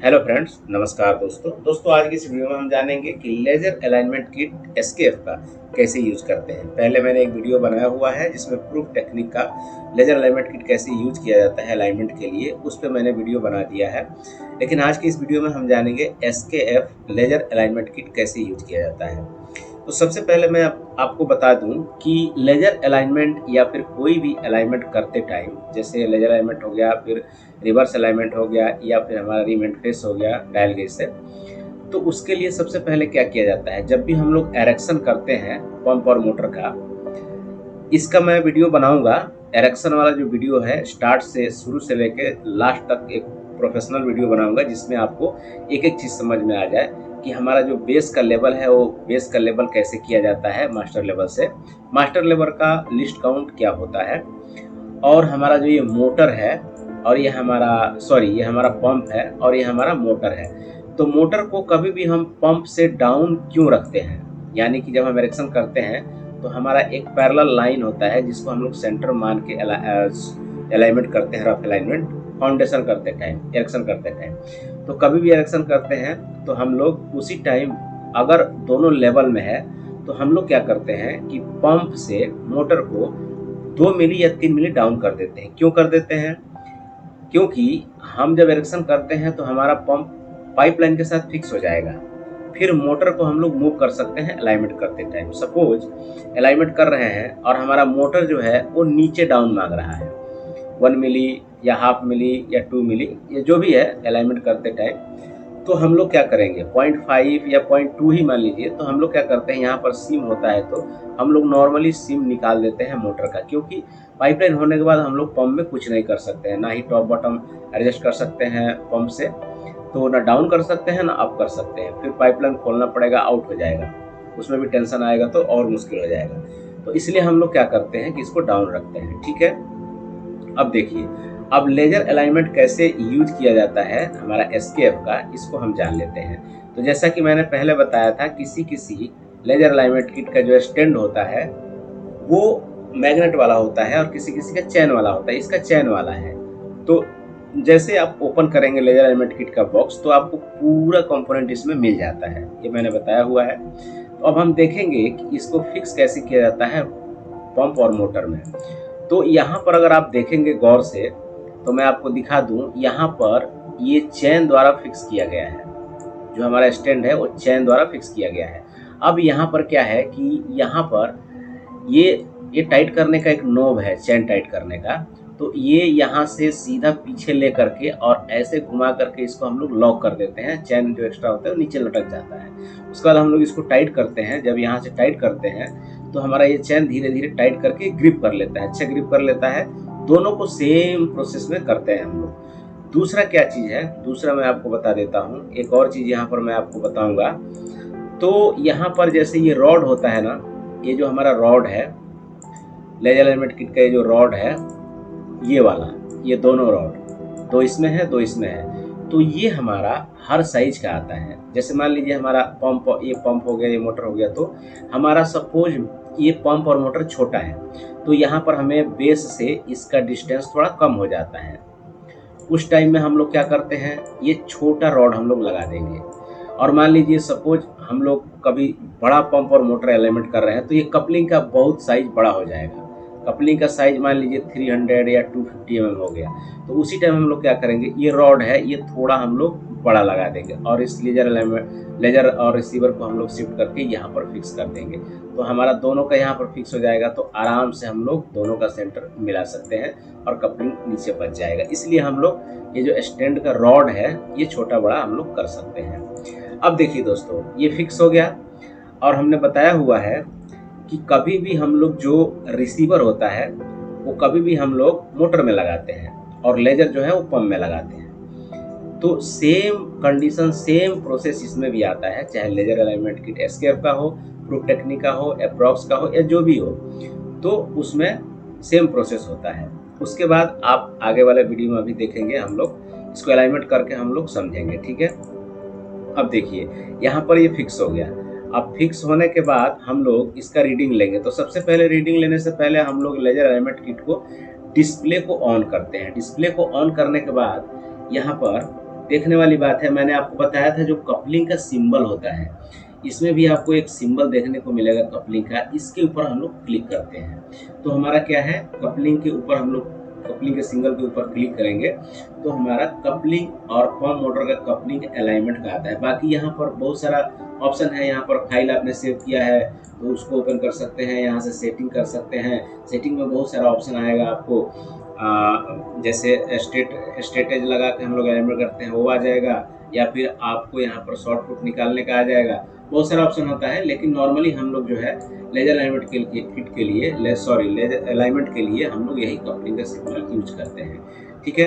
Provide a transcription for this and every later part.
Hello friends, नमस्कार दोस्तों आज की इस वीडियो में हम जानेंगे कि लेजर अलाइनमेंट किट एसकेएफ का कैसे यूज करते हैं। पहले मैंने एक वीडियो बनाया हुआ है जिसमें प्रूफ टेक्निक का लेजर अलाइनमेंट किट कैसे यूज किया जाता है अलाइनमेंट के लिए, उस पर मैंने वीडियो बना दिया है। लेकिन आज की इस वीडियो में हम जानेंगे एसकेएफ लेजर अलाइनमेंट किट कैसे यूज किया जाता है। तो सबसे पहले मैं आपको बता दूं कि लेजर अलाइनमेंट या फिर कोई भी अलाइनमेंट करते टाइम, जैसे लेजर अलाइनमेंट हो गया, फिर रिवर्स अलाइनमेंट हो गया, या फिर हमारा रीमेंट फेस हो गया डायल गेज से, तो उसके लिए सबसे पहले क्या किया जाता है। जब भी हम लोग एरेक्शन करते हैं पंप और मोटर का, इसका मैं वीडियो बनाऊंगा। एरेक्शन वाला जो वीडियो है, स्टार्ट से शुरू से लेके लास्ट तक एक प्रोफेशनल वीडियो बनाऊंगा जिसमें आपको एक एक चीज़ समझ में आ जाए कि हमारा जो बेस का लेवल है वो बेस का लेवल कैसे किया जाता है मास्टर लेवल से, मास्टर लेवल का लिस्ट काउंट क्या होता है, और हमारा जो ये मोटर है और ये हमारा पंप है और ये हमारा मोटर है। तो मोटर को कभी भी हम पंप से डाउन क्यों रखते हैं, यानी कि जब हम इरेक्शन करते हैं तो हमारा एक पैरेलल लाइन होता है जिसको हम लोग सेंटर मान के अलाइनमेंट करते हैं, रफ अलाइनमेंट फाउंडेशन करते टाइम, इरेक्शन करते टाइम। तो कभी भी इरेक्शन करते हैं तो हम लोग उसी टाइम, अगर दोनों लेवल में है, तो हम लोग क्या करते हैं कि पंप से मोटर को 2 मिली या 3 मिली डाउन कर देते हैं। क्यों कर देते हैं? क्योंकि हम जब इरेक्शन करते हैं तो हमारा पंप पाइपलाइन के साथ फिक्स हो जाएगा, फिर मोटर को हम लोग मूव कर सकते हैं अलाइनमेंट करते टाइम। सपोज अलाइनमेंट कर रहे हैं और हमारा मोटर जो है वो नीचे डाउन मांग रहा है, 1 मिली या हाफ मिली या 2 मिली, ये जो भी है अलाइनमेंट करते टाइम, तो हम लोग क्या करेंगे, 0.5 या 0.2 ही मान लीजिए, तो हम लोग क्या करते हैं, यहाँ पर सिम होता है तो हम लोग नॉर्मली सिम निकाल देते हैं मोटर का, क्योंकि पाइपलाइन होने के बाद हम लोग पंप में कुछ नहीं कर सकते हैं, ना ही टॉप बॉटम एडजस्ट कर सकते हैं पंप से, तो ना डाउन कर सकते हैं ना अप कर सकते हैं। फिर पाइपलाइन खोलना पड़ेगा, आउट हो जाएगा, उसमें भी टेंशन आएगा तो और मुश्किल हो जाएगा। तो इसलिए हम लोग क्या करते हैं कि इसको डाउन रखते हैं। ठीक है, अब देखिए, अब लेजर अलाइनमेंट कैसे यूज किया जाता है हमारा एसकेएफ का, इसको हम जान लेते हैं। तो जैसा कि मैंने पहले बताया था, किसी किसी लेजर अलाइनमेंट किट का जो स्टैंड होता है वो मैग्नेट वाला होता है और किसी किसी का चैन वाला होता है। इसका चैन वाला है, तो जैसे आप ओपन करेंगे लेजर एलिमेंट किट का बॉक्स तो आपको पूरा कंपोनेंट इसमें मिल जाता है, ये मैंने बताया हुआ है। तो अब हम देखेंगे कि इसको फिक्स कैसे किया जाता है पंप और मोटर में। तो यहाँ पर अगर आप देखेंगे गौर से, तो मैं आपको दिखा दूं, यहाँ पर ये चैन द्वारा फिक्स किया गया है, जो हमारा स्टैंड है वो चैन द्वारा फिक्स किया गया है। अब यहाँ पर क्या है कि यहाँ पर ये ये टाइट करने का एक नोब है, चैन टाइट करने का, तो ये यहाँ से सीधा पीछे ले करके और ऐसे घुमा करके इसको हम लोग लॉक कर देते हैं। चैन जो एक्स्ट्रा होता है वो नीचे लटक जाता है। उसके बाद हम लोग इसको टाइट करते हैं। जब यहाँ से टाइट करते हैं तो हमारा ये चैन धीरे धीरे टाइट करके ग्रिप कर लेता है, अच्छा ग्रिप कर लेता है। दोनों को सेम प्रोसेस में करते हैं हम लोग। दूसरा क्या चीज़ है, दूसरा मैं आपको बता देता हूँ। एक और चीज़ यहाँ पर मैं आपको बताऊँगा। तो यहाँ पर जैसे ये रॉड होता है ना, ये जो हमारा रॉड है लेजर अलाइनमेंट किट का, ये जो रॉड है ये वाला, ये दोनों रॉड, दो इसमें है दो इसमें है, तो ये हमारा हर साइज का आता है। जैसे मान लीजिए हमारा पंप, ये पंप हो गया, ये मोटर हो गया, तो हमारा सपोज ये पंप और मोटर छोटा है, तो यहाँ पर हमें बेस से इसका डिस्टेंस थोड़ा कम हो जाता है। उस टाइम में हम लोग क्या करते हैं, ये छोटा रॉड हम लोग लगा देंगे। और मान लीजिए सपोज हम लोग कभी बड़ा पंप और मोटर अलाइनमेंट कर रहे हैं, तो ये कपलिंग का बहुत साइज बड़ा हो जाएगा। कपलिंग का साइज मान लीजिए 300 या 250 mm हो गया, तो उसी टाइम हम लोग क्या करेंगे, ये रॉड है ये थोड़ा हम लोग बड़ा लगा देंगे और इस लेजर और रिसीवर को हम लोग शिफ्ट करके यहाँ पर फिक्स कर देंगे। तो हमारा दोनों का यहाँ पर फिक्स हो जाएगा, तो आराम से हम लोग दोनों का सेंटर मिला सकते हैं और कपलिंग नीचे बच जाएगा। इसलिए हम लोग ये जो स्टैंड का रॉड है ये छोटा बड़ा हम लोग कर सकते हैं। अब देखिए दोस्तों, ये फिक्स हो गया और हमने बताया हुआ है कि कभी भी हम लोग जो रिसीवर होता है वो कभी भी हम लोग मोटर में लगाते हैं और लेजर जो है वो पंप में लगाते हैं। तो सेम कंडीशन, सेम प्रोसेस इसमें भी आता है, चाहे लेजर अलाइनमेंट किट एसकेएफ का हो, प्रूफ टेक्निक का हो, अप्रॉक्स का हो, या जो भी हो, तो उसमें सेम प्रोसेस होता है। उसके बाद आप आगे वाले वीडियो में अभी देखेंगे, हम लोग इसको अलाइनमेंट करके हम लोग समझेंगे। ठीक है, अब देखिए यहाँ पर ये फिक्स हो गया। अब फिक्स होने के बाद हम लोग इसका रीडिंग लेंगे। तो सबसे पहले रीडिंग लेने से पहले हम लोग लेजर अलाइनमेंट किट को डिस्प्ले को ऑन करते हैं। डिस्प्ले को ऑन करने के बाद यहाँ पर देखने वाली बात है, मैंने आपको बताया था जो कपलिंग का सिंबल होता है, इसमें भी आपको एक सिंबल देखने को मिलेगा कपलिंग का, इसके ऊपर हम लोग क्लिक करते हैं। तो हमारा क्या है, कपलिंग के ऊपर हम लोग कपलिंग के सिंगल के ऊपर क्लिक करेंगे तो हमारा कपलिंग और फॉर्म मोटर का कपलिंग अलाइनमेंट का आता है। बाकी यहाँ पर बहुत सारा ऑप्शन है, यहाँ पर फाइल आपने सेव किया है तो उसको ओपन कर सकते हैं, यहाँ से सेटिंग कर सकते हैं। सेटिंग में बहुत सारा ऑप्शन आएगा आपको, जैसे स्टेटेज लगा के हम लोग अलाइनमेंट करते हैं वो आ जाएगा, या फिर आपको यहाँ पर शॉर्टकट निकालने का आ जाएगा। बहुत सारा ऑप्शन होता है, लेकिन नॉर्मली हम लोग जो है लेजर अलाइनमेंट के किट के लिए लेजर अलाइनमेंट के लिए हम लोग यही कपलिंग का सिग्नल यूज करते हैं। ठीक है,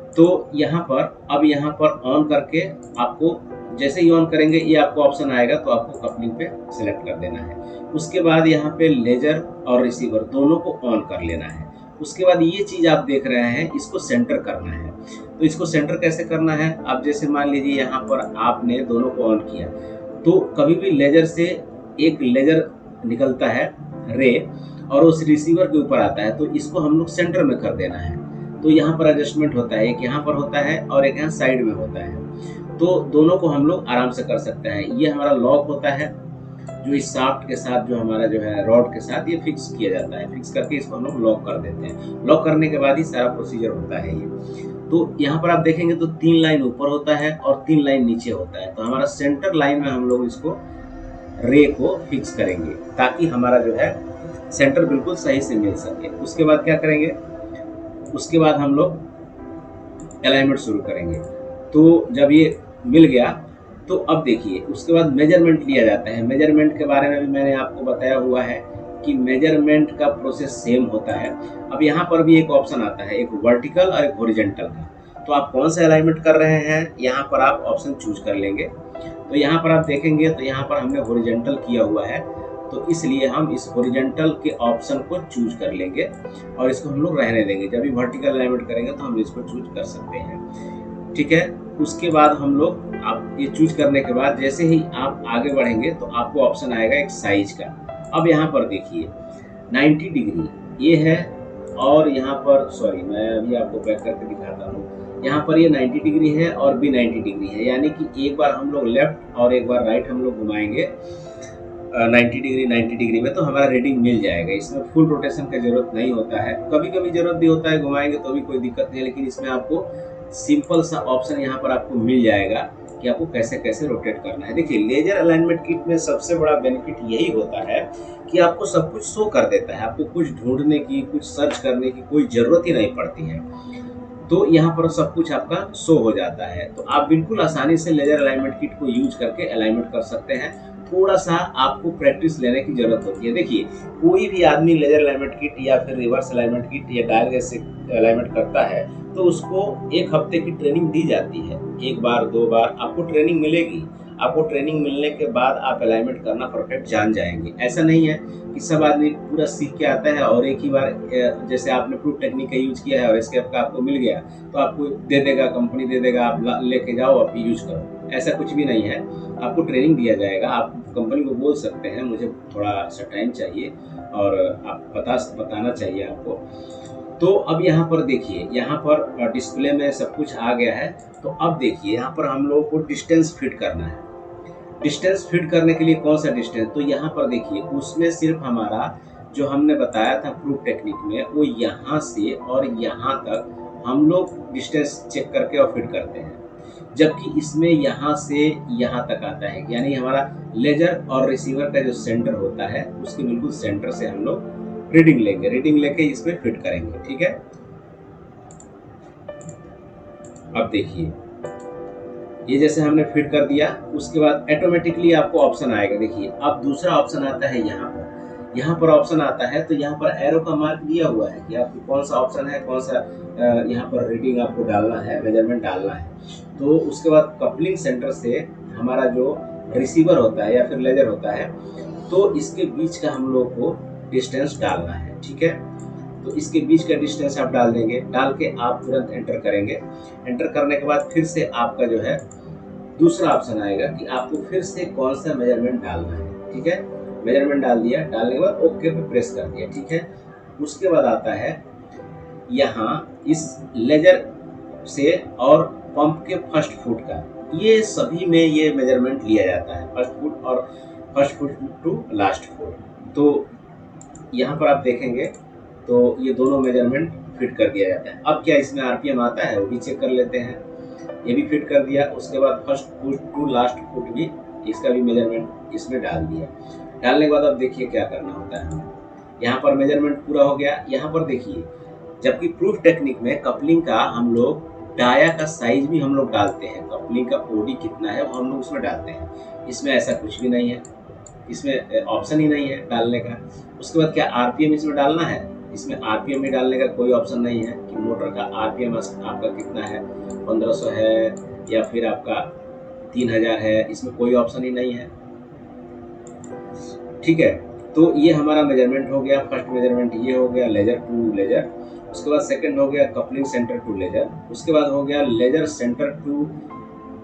तो यहाँ पर अब यहाँ पर ऑन करके आपको जैसे ही ऑन करेंगे ये आपको ऑप्शन आएगा तो आपको कपलिंग पे सिलेक्ट कर देना है। उसके बाद यहाँ पे लेजर और रिसीवर दोनों को ऑन कर लेना है। उसके बाद ये चीज़ आप देख रहे हैं इसको सेंटर करना है। तो इसको सेंटर कैसे करना है, अब जैसे मान लीजिए यहाँ पर आपने दोनों को ऑन किया तो कभी भी लेजर से एक लेजर निकलता है रे और उस रिसीवर के ऊपर आता है, तो इसको हम लोग सेंटर में कर देना है। तो यहाँ पर एडजस्टमेंट होता है, एक यहाँ पर होता है और एक यहाँ साइड में होता है। तो दोनों को हम लोग आराम से कर सकते हैं। ये हमारा लॉक होता है जो इस शाफ्ट के साथ जो हमारा जो है रॉड के साथ ये फिक्स किया जाता है। फिक्स करके इसको हम लोग लॉक कर देते हैं। लॉक करने के बाद ही सारा प्रोसीजर होता है ये। तो यहाँ पर आप देखेंगे तो 3 लाइन ऊपर होता है और 3 लाइन नीचे होता है। तो हमारा सेंटर लाइन में हम लोग इसको रे को फिक्स करेंगे ताकि हमारा जो है सेंटर बिल्कुल सही से मिल सके। उसके बाद क्या करेंगे, उसके बाद हम लोग अलाइनमेंट शुरू करेंगे। तो जब ये मिल गया तो अब देखिए उसके बाद मेजरमेंट लिया जाता है। मेजरमेंट के बारे में भी मैंने आपको बताया हुआ है कि मेजरमेंट का प्रोसेस सेम होता है। अब यहाँ पर भी एक ऑप्शन आता है, एक वर्टिकल और एक हॉरिजॉन्टल का। तो आप कौन सा अलाइनमेंट कर रहे हैं यहाँ पर आप ऑप्शन चूज कर लेंगे। तो यहाँ पर आप देखेंगे तो यहाँ पर हमने हॉरिजॉन्टल किया हुआ है, तो इसलिए हम इस हॉरिजॉन्टल के ऑप्शन को चूज कर लेंगे और इसको हम लोग रहने देंगे। जब भी वर्टिकल अलाइनमेंट करेंगे तो हम इसको चूज कर सकते हैं। ठीक है, उसके बाद हम लोग आप ये चूज करने के बाद जैसे ही आप आगे बढ़ेंगे तो आपको ऑप्शन आएगा एक साइज का। अब यहाँ पर देखिए 90 डिग्री ये है और यहाँ पर सॉरी मैं अभी आपको बैक करके दिखाता हूँ। यहाँ पर ये 90 डिग्री है और भी 90 डिग्री है, यानी कि एक बार हम लोग लेफ्ट और एक बार राइट हम लोग घुमाएंगे 90 डिग्री में तो हमारा रीडिंग मिल जाएगा। इसमें फुल रोटेशन का जरूरत नहीं होता है, कभी कभी जरूरत भी होता है, घुमाएंगे तो भी कोई दिक्कत नहीं है। लेकिन इसमें आपको सिंपल सा ऑप्शन यहाँ पर आपको मिल जाएगा कि आपको कैसे कैसे रोटेट करना है। देखिए लेजर अलाइनमेंट किट में सबसे बड़ा बेनिफिट यही होता है कि आपको सब कुछ शो कर देता है। आपको कुछ ढूंढने की, कुछ सर्च करने की कोई ज़रूरत ही नहीं पड़ती है। तो यहाँ पर सब कुछ आपका शो हो जाता है। तो आप बिल्कुल आसानी से लेजर अलाइनमेंट किट को यूज करके अलाइनमेंट कर सकते हैं। थोड़ा सा आपको प्रैक्टिस लेने की जरूरत होती है। देखिए कोई भी आदमी लेजर अलाइनमेंट किट या फिर रिवर्स अलाइनमेंट किट या डायल गेज से अलाइनमेंट करता है तो उसको 1 हफ्ते की ट्रेनिंग दी जाती है। 1 बार 2 बार आपको ट्रेनिंग मिलेगी। आपको ट्रेनिंग मिलने के बाद आप अलाइनमेंट करना परफेक्ट जान जाएंगे। ऐसा नहीं है कि सब आदमी पूरा सीख के आता है और एक ही बार जैसे आपने प्रूफ टेक्निक का यूज किया है और एस्केप का आपको मिल गया तो आपको दे देगा, कंपनी दे देगा, आप लेके जाओ आप यूज करो। ऐसा कुछ भी नहीं है, आपको ट्रेनिंग दिया जाएगा। आप कंपनी को बोल सकते हैं मुझे थोड़ा सा टाइम चाहिए और आप बताना चाहिए आपको। तो अब यहाँ पर देखिए, यहाँ पर डिस्प्ले में सब कुछ आ गया है। तो अब देखिए यहाँ पर हम लोगों को डिस्टेंस फिट करना है। डिस्टेंस फिट करने के लिए कौन सा डिस्टेंस, तो यहाँ पर देखिए उसमें सिर्फ हमारा जो हमने बताया था प्रूफ टेक्निक में वो यहाँ से और यहाँ तक हम लोग डिस्टेंस चेक करके और फिट करते हैं। जबकि इसमें यहाँ से यहाँ तक आता है, यानी हमारा लेजर और रिसीवर का जो सेंटर होता है उसके बिल्कुल सेंटर से हम लोग रीडिंग लेंगे। रीडिंग लेके इसमें फिट करेंगे। ठीक है, अब देखिए ये जैसे हमने फिट कर दिया उसके बाद ऑटोमेटिकली आपको ऑप्शन आएगा। देखिए अब दूसरा ऑप्शन आता है यहाँ पर ऑप्शन आता है। तो यहाँ पर एरो का मार्क दिया हुआ है कि आपको कौन सा ऑप्शन है, कौन सा यहाँ पर रीडिंग आपको डालना है, मेजरमेंट डालना है। तो उसके बाद कपलिंग सेंटर से हमारा जो रिसीवर होता है या फिर लेजर होता है तो इसके बीच का हम लोग को डिस्टेंस डालना है। ठीक है, तो इसके बीच का डिस्टेंस आप डाल देंगे। डाल के आप तुरंत एंटर करेंगे। एंटर करने के बाद फिर से आपका जो है दूसरा ऑप्शन आएगा कि आपको फिर से कौन सा मेजरमेंट डालना है। ठीक है, मेजरमेंट डाल दिया, डालने के बाद ओके पे प्रेस कर दिया। ठीक है, उसके बाद आता है यहाँ इस लेजर से और पंप के फर्स्ट फुट का, ये सभी में ये मेजरमेंट लिया जाता है, फर्स्ट फुट और first foot to last foot. तो यहाँ पर आप देखेंगे तो ये दोनों मेजरमेंट फिट कर दिया जाता है। अब क्या इसमें आरपीएम आता है वो भी चेक कर लेते हैं, ये भी फिट कर दिया। उसके बाद first foot to last foot भी, इसका भी मेजरमेंट इसमें डाल दिया। डालने के बाद अब देखिए क्या करना होता है, यहाँ पर मेजरमेंट पूरा हो गया। यहाँ पर देखिए, जबकि प्रूफ टेक्निक में कपलिंग का हम लोग डाया का साइज भी हम लोग डालते हैं, कपलिंग का ओडी कितना है वो हम लोग उसमें डालते हैं। इसमें ऐसा कुछ भी नहीं है, इसमें ऑप्शन ही नहीं है डालने का। उसके बाद क्या आरपीएम इसमें डालना है, इसमें आरपीएम में डालने का कोई ऑप्शन नहीं है कि मोटर का आरपीएम आपका कितना है, 1500 है या फिर आपका 3000 है, इसमें कोई ऑप्शन ही नहीं है। ठीक है, तो ये हमारा मेजरमेंट हो गया। फर्स्ट मेजरमेंट ये हो गया लेजर टू लेजर। उसके बाद सेकंड हो गया कपलिंग सेंटर टू लेजर। उसके बाद हो गया लेजर सेंटर टू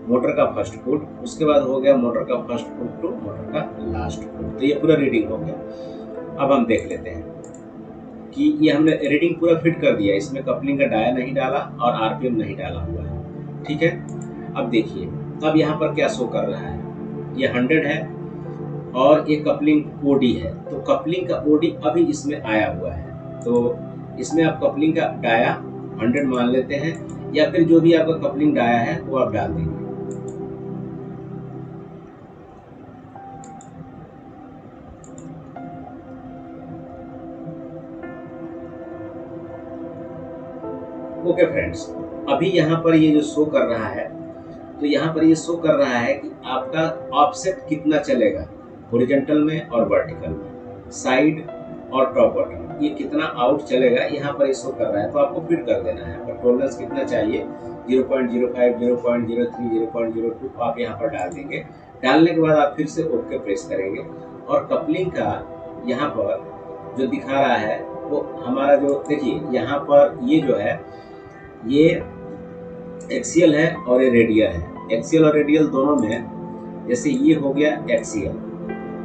मोटर का फर्स्ट फुट। उसके बाद हो गया मोटर का फर्स्ट फुट टू मोटर का लास्ट फुट। तो ये पूरा रीडिंग हो गया। अब हम देख लेते हैं कि ये हमने रीडिंग पूरा फिट कर दिया, इसमें कपलिंग का डाया नहीं डाला और आरपीएम नहीं डाला हुआ है। ठीक है, अब देखिए अब यहाँ पर क्या शो कर रहा है, ये 100 है और ये कपलिंग ओडी है। तो कपलिंग का ओडी अभी इसमें आया हुआ है, तो इसमें आप कपलिंग का डाया 100 मान लेते हैं, या फिर जो भी आपका कपलिंग डाया है वो आप डाल देंगे। ओके फ्रेंड्स, अभी यहाँ पर ये जो शो कर रहा है, तो यहाँ पर ये शो कर रहा है कि आपका ऑफसेट कितना चलेगा हॉरिजॉन्टल में और वर्टिकल में, साइड और टॉप बॉटम, ये कितना आउट चलेगा यहाँ पर ये शो कर रहा है। तो आपको फिट कर देना है। और टॉलरेंस कितना चाहिए, 0.05, 0.03, 0.02 आप यहाँ पर डाल देंगे। डालने के बाद आप फिर से ओके प्रेस करेंगे और कपलिंग का यहाँ पर जो दिखा रहा है वो हमारा जो देखिए यहाँ पर ये जो है ये एक्सियल है और ये रेडियल है। एक्सियल और रेडियल दोनों में, जैसे ये हो गया एक्सियल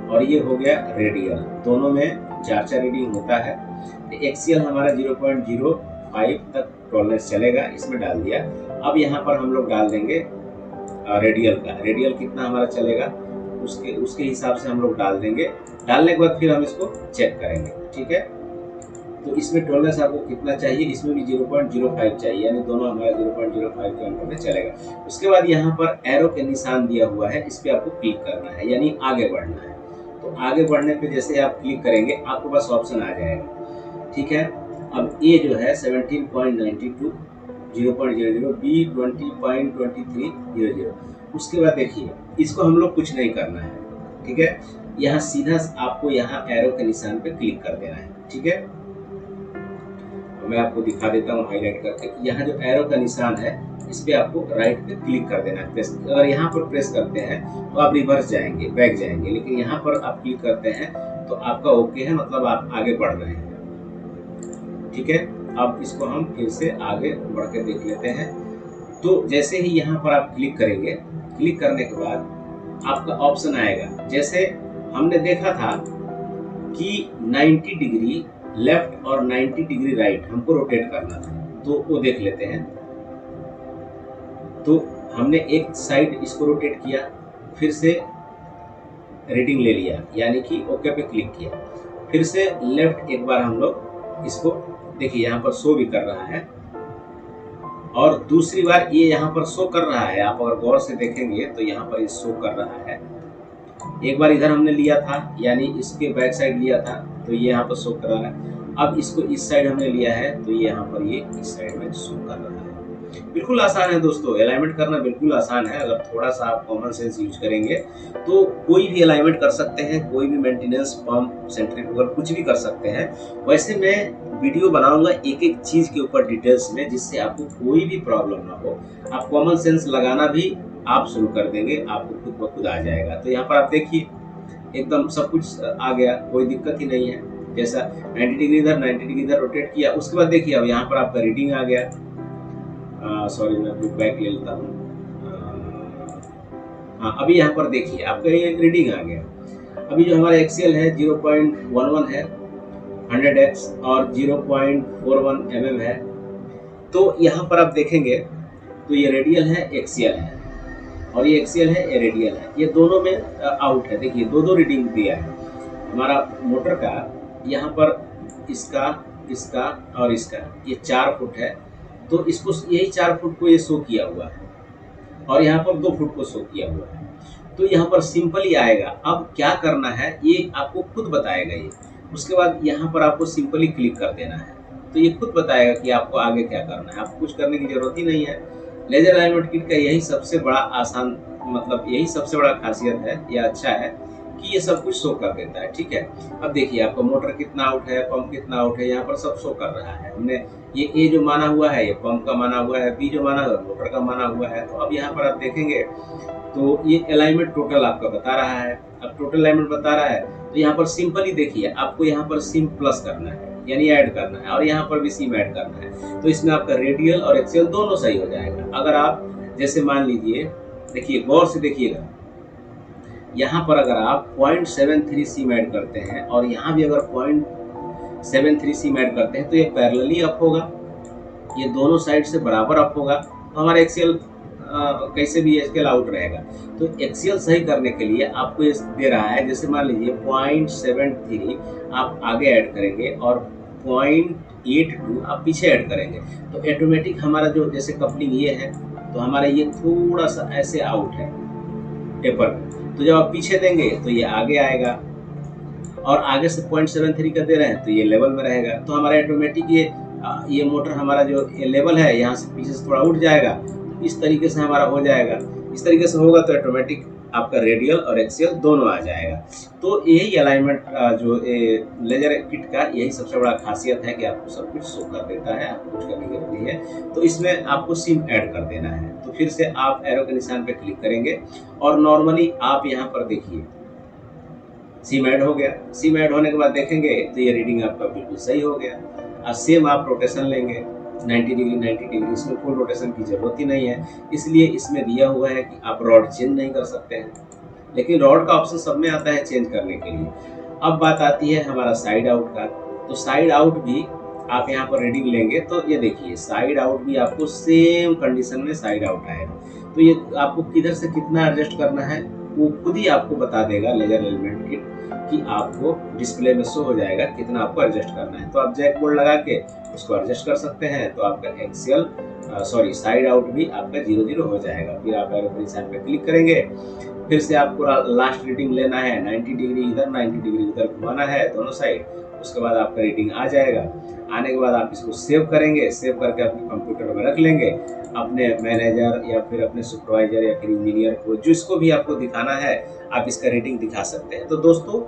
और ये हो गया रेडियल, दोनों में 4-4 रीडिंग होता है। तो एक्सियल हमारा 0.05 तक टॉलरेंस चलेगा, इसमें डाल दिया। अब यहाँ पर हम लोग डाल देंगे रेडियल का, रेडियल कितना हमारा चलेगा उसके हिसाब से हम लोग डाल देंगे। डालने के बाद फिर हम इसको चेक करेंगे। ठीक है, तो इसमें टॉलरेंस आपको कितना चाहिए, इसमें भी 0.05 चाहिए, यानी दोनों हमारा 0.05 के अंदर में चलेगा। उसके बाद यहाँ पर एरो के निशान दिया हुआ है, इस पर आपको क्लिक करना है, यानी आगे बढ़ना है। तो आगे बढ़ने पे जैसे आप क्लिक करेंगे आपको बस ऑप्शन आ जाएगा। ठीक है, अब ए जो है 17.92 0.00, बी 20.2300। उसके बाद देखिए इसको हम लोग कुछ नहीं करना है। ठीक है, यहाँ सीधा आपको यहाँ एरो के निशान पे क्लिक कर देना है। ठीक है, मैं आपको दिखा देता हूँ हाईलाइट करके। यहाँ जो एरो का निशान है इस पे आपको राइट पे क्लिक कर देना है, प्रेस। अगर यहाँ पर प्रेस करते हैं तो आप रिवर्स जाएंगे, बैक जाएंगे, लेकिन यहाँ पर आप क्लिक करते हैं तो आपका ओके है, मतलब आप आगे बढ़ रहे हैं। ठीक है, अब इसको हम फिर से आगे बढ़ के देख लेते हैं। तो जैसे ही यहाँ पर आप क्लिक करेंगे, क्लिक करने के बाद आपका ऑप्शन आएगा, जैसे हमने देखा था कि 90 डिग्री लेफ्ट और 90 डिग्री राइट हमको रोटेट करना था, तो वो देख लेते हैं। तो हमने एक साइड इसको रोटेट किया, फिर से रीडिंग ले लिया, यानी कि ओके पे क्लिक किया, फिर से लेफ्ट एक बार हम लोग इसको देखिए यहाँ पर शो भी कर रहा है, और दूसरी बार ये यहाँ पर शो कर रहा है। आप अगर गौर से देखेंगे तो यहाँ पर ये शो कर रहा है। एक बार इधर हमने लिया था, यानी इसके बैक साइड लिया था, तो ये यहाँ पर शो कर रहा है। अब इसको इस साइड हमने लिया है, तो ये यहाँ पर ये इस साइड में शो कर रहा है। बिल्कुल आसान है दोस्तों, अलाइनमेंट करना बिल्कुल आसान है। अगर थोड़ा सा आप कॉमन सेंस यूज करेंगे तो कोई भी अलाइनमेंट कर सकते हैं, कोई भी मेंटेनेंस, पंप, सेंट्रीफ्यूगल कुछ भी कर सकते हैं। वैसे मैं वीडियो बनाऊंगा एक एक चीज के ऊपर डिटेल्स में, जिससे आपको कोई भी प्रॉब्लम ना हो। आप कॉमन सेंस लगाना भी आप शुरू कर देंगे, आपको खुद ब खुद आ जाएगा। तो यहाँ पर आप देखिए एकदम सब कुछ आ गया, कोई दिक्कत ही नहीं है। जैसा 90 डिग्री इधर 90 डिग्री इधर रोटेट किया, उसके बाद देखिए अब यहाँ पर आपका रीडिंग आ गया। सॉरी, मैं लुक बैक ले लेता हूँ। हाँ, अभी यहाँ पर देखिए आपका ये रीडिंग आ गया। अभी जो हमारा एक्सियल है 0.11 है 100x और 0.41 mm है। तो यहाँ पर आप देखेंगे तो ये रेडियल है, एक्सियल है, और ये एक्सियल है, ये रेडियल है, ये दोनों में आउट है। देखिए दो दो रीडिंग दिया है हमारा मोटर का। यहाँ पर इसका, इसका और इसका, ये 4 फुट है, तो इसको यही 4 फुट को ये शो किया हुआ है, और यहाँ पर 2 फुट को शो किया हुआ है। तो यहाँ पर सिंपली आएगा। अब क्या करना है ये आपको खुद बताएगा ये। उसके बाद यहाँ पर आपको सिंपली क्लिक कर देना है, तो ये खुद बताएगा कि आपको आगे क्या करना है। आपको कुछ करने की जरूरत ही नहीं है। लेजर अलाइनमेंट किट का यही सबसे बड़ा आसान, मतलब यही सबसे बड़ा खासियत है या अच्छा है कि ये सब कुछ शो कर देता है। ठीक है, अब देखिए आपका मोटर कितना आउट है, पंप कितना आउट है, यहाँ पर सब शो कर रहा है। हमने ये ए जो माना हुआ है ये पंप का माना हुआ है, बी जो माना हुआ है मोटर का माना हुआ है। तो अब यहाँ पर आप देखेंगे तो ये अलाइनमेंट टोटल आपका बता रहा है। अब टोटल अलाइनमेंट बता रहा है तो यहाँ पर सिंपली देखिए आपको यहाँ पर सिम प्लस करना है, यानी ऐड करना है, और यहाँ पर भी सिम ऐड करना है। तो इसमें आपका रेडियल और एक्सियल दोनों सही हो जाएगा। अगर आप जैसे मान लीजिए, देखिए गौर से देखिएगा, यहाँ पर अगर आप 0.73 सिम ऐड करते हैं और यहाँ भी अगर 0.73 सिम ऐड करते हैं तो ये पैरेलली अप होगा, ये दोनों साइड से बराबर अप होगा। तो हमारा एक्सियल कैसे भी एक्सियल आउट रहेगा। तो एक्सियल सही करने के लिए आपको ये दे रहा है, जैसे मान लीजिए 0.73 आप आगे ऐड करेंगे और 0.82 आप पीछे ऐड करेंगे, तो ऑटोमेटिक हमारा जो जैसे कपलिंग ये है तो हमारा ये थोड़ा सा ऐसे आउट है टेपर में। तो जब आप पीछे देंगे तो ये आगे आएगा, और आगे से 0.73 का दे रहे हैं तो ये लेवल में रहेगा। तो हमारा ऑटोमेटिक ये मोटर हमारा जो ये लेवल है यहाँ से पीछे से थोड़ा उठ जाएगा। इस तरीके से हमारा हो जाएगा। इस तरीके से होगा तो ऑटोमेटिक आपका रेडियल और एक्सियल दोनों आ जाएगा। तो यही अलाइनमेंट जो लेजर किट का यही सबसे बड़ा खासियत है कि आपको सब कुछ शो कर देता है, आपको कुछ करने की जरूरत नहीं है। तो इसमें आपको सिम ऐड कर देना है। तो फिर से आप एरो के निशान पे क्लिक करेंगे और नॉर्मली आप यहाँ पर देखिए सिम ऐड हो गया। सिम ऐड होने के बाद देखेंगे तो ये रीडिंग आपका बिल्कुल सही हो गया। और सेम आप रोटेशन लेंगे 90 डिग्री 90 डिग्री, इसमें कोई रोटेशन की जरूरत ही नहीं है। इसलिए इसमें दिया हुआ है कि आप रॉड चेंज नहीं कर सकते हैं, लेकिन रॉड का ऑप्शन सब में आता है चेंज करने के लिए। अब बात आती है हमारा साइड आउट का। तो साइड आउट भी आप यहाँ पर रीडिंग लेंगे तो ये देखिए साइड आउट भी आपको सेम कंडीशन में साइड आउट आएगा। तो ये आपको किधर से कितना एडजस्ट करना है वो खुद ही आपको बता देगा लेजर एलिमेंट किट, कि आपको डिस्प्ले में शो हो जाएगा कितना आपको एडजस्ट करना है। तो आप जैक बोर्ड लगा के उसको एडजस्ट कर सकते हैं। तो आपका एक्सियल साइड आउट भी आपका 0 हो जाएगा। फिर आप एरो निशान पे क्लिक करेंगे, फिर से आपको लास्ट रीडिंग लेना है 90 डिग्री इधर 90 डिग्री उधर घुमाना है दोनों साइड। उसके बाद आपका रीडिंग आ जाएगा। आने के बाद आप इसको सेव करेंगे, सेव करके अपने कंप्यूटर में रख लेंगे। अपने मैनेजर या फिर अपने सुपरवाइजर या फिर इंजीनियर को, जिसको भी आपको दिखाना है, आप इसका रीडिंग दिखा सकते हैं। तो दोस्तों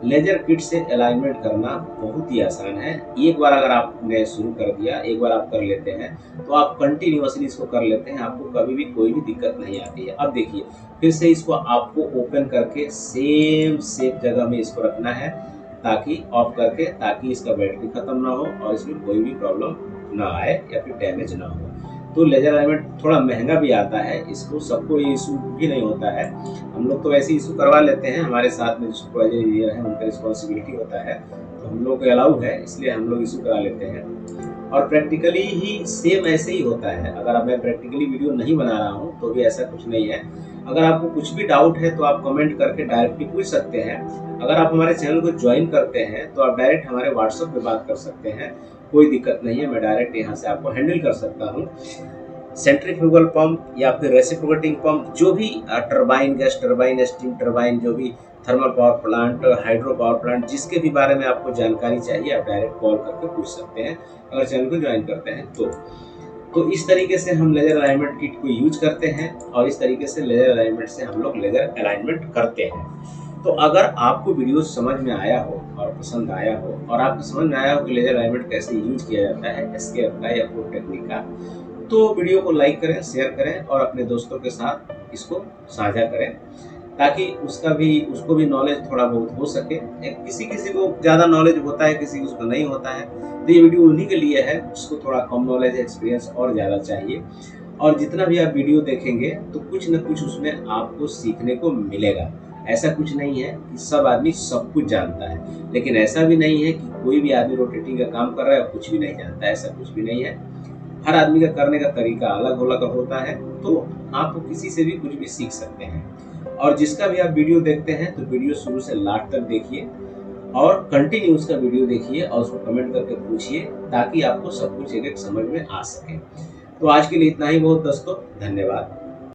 लेजर किट से अलाइनमेंट करना बहुत ही आसान है। एक बार अगर आपने शुरू कर दिया, एक बार आप कर लेते हैं तो आप कंटिन्यूअसली इसको कर लेते हैं, आपको कभी भी कोई भी दिक्कत नहीं आती है। अब देखिए फिर से इसको आपको ओपन करके सेम जगह में इसको रखना है, ताकि ऑफ करके, ताकि इसका बैटरी खत्म ना हो और इसमें कोई भी प्रॉब्लम ना आए या फिर डैमेज ना हो। तो लेजर अलाइनमेंट थोड़ा महंगा भी आता है, इसको सबको ये इशू भी नहीं होता है। हम लोग तो वैसे इशू करवा लेते हैं, हमारे साथ में जो सुपरवाइजर इंजीनियर हैं उनका रिस्पॉन्सिबिलिटी होता है, तो हम लोग को अलाउ है, इसलिए हम लोग इशू करा लेते हैं। और प्रैक्टिकली ही सेम ऐसे ही होता है। अगर मैं प्रैक्टिकली वीडियो नहीं बना रहा हूँ तो भी ऐसा कुछ नहीं है। अगर आपको कुछ भी डाउट है तो आप कमेंट करके डायरेक्टली पूछ सकते हैं। अगर आप हमारे चैनल को ज्वाइन करते हैं तो आप डायरेक्ट हमारे व्हाट्सएप पे बात कर सकते हैं, कोई दिक्कत नहीं है। मैं डायरेक्ट यहाँ से आपको हैंडल कर सकता हूँ। सेंट्रीफ्यूगल पंप या फिर रेसिप्रोकेटिंग पंप, जो भी turbine, gas turbine, steam turbine, जो भी thermal power plant, hydro power plant, जिसके भी बारे में आपको जानकारी चाहिए आप डायरेक्ट कॉल करके पूछ सकते हैं अगर चैनल को ज्वाइन करते हैं तो इस तरीके से हम लेजर अलाइनमेंट किट को यूज करते हैं और इस तरीके से लेजर अलाइनमेंट से हम लोग लेजर अलाइनमेंट करते हैं। तो अगर आपको वीडियो समझ में आया हो और पसंद आया हो और आपको समझ में आया हो कि लेजर अलाइनमेंट कैसे यूज किया जाता है एसकेएफ का या प्रूफ टेक्निक का, तो वीडियो को लाइक करें, शेयर करें और अपने दोस्तों के साथ इसको साझा करें, ताकि उसको भी नॉलेज थोड़ा बहुत हो सके। किसी को ज़्यादा नॉलेज होता है, किसी को उसको नहीं होता है, तो ये वीडियो उन्हीं के लिए है जिसको थोड़ा कम नॉलेज, एक्सपीरियंस और ज़्यादा चाहिए। और जितना भी आप वीडियो देखेंगे तो कुछ न कुछ उसमें आपको सीखने को मिलेगा। ऐसा कुछ नहीं है कि सब आदमी सब कुछ जानता है, लेकिन ऐसा भी नहीं है कि कोई भी आदमी रोटेटिंग का काम कर रहा है और कुछ भी नहीं जानता है, ऐसा कुछ भी नहीं है। हर आदमी का करने का तरीका अलग अलग होता है, तो आप किसी से भी कुछ भी सीख सकते हैं। और जिसका भी आप वीडियो देखते हैं तो वीडियो शुरू से लास्ट तक देखिए और कंटिन्यू उसका वीडियो देखिए और उसको कमेंट करके पूछिए, ताकि आपको सब कुछ एक एक समझ में आ सके। तो आज के लिए इतना ही बहुत दोस्तों, धन्यवाद।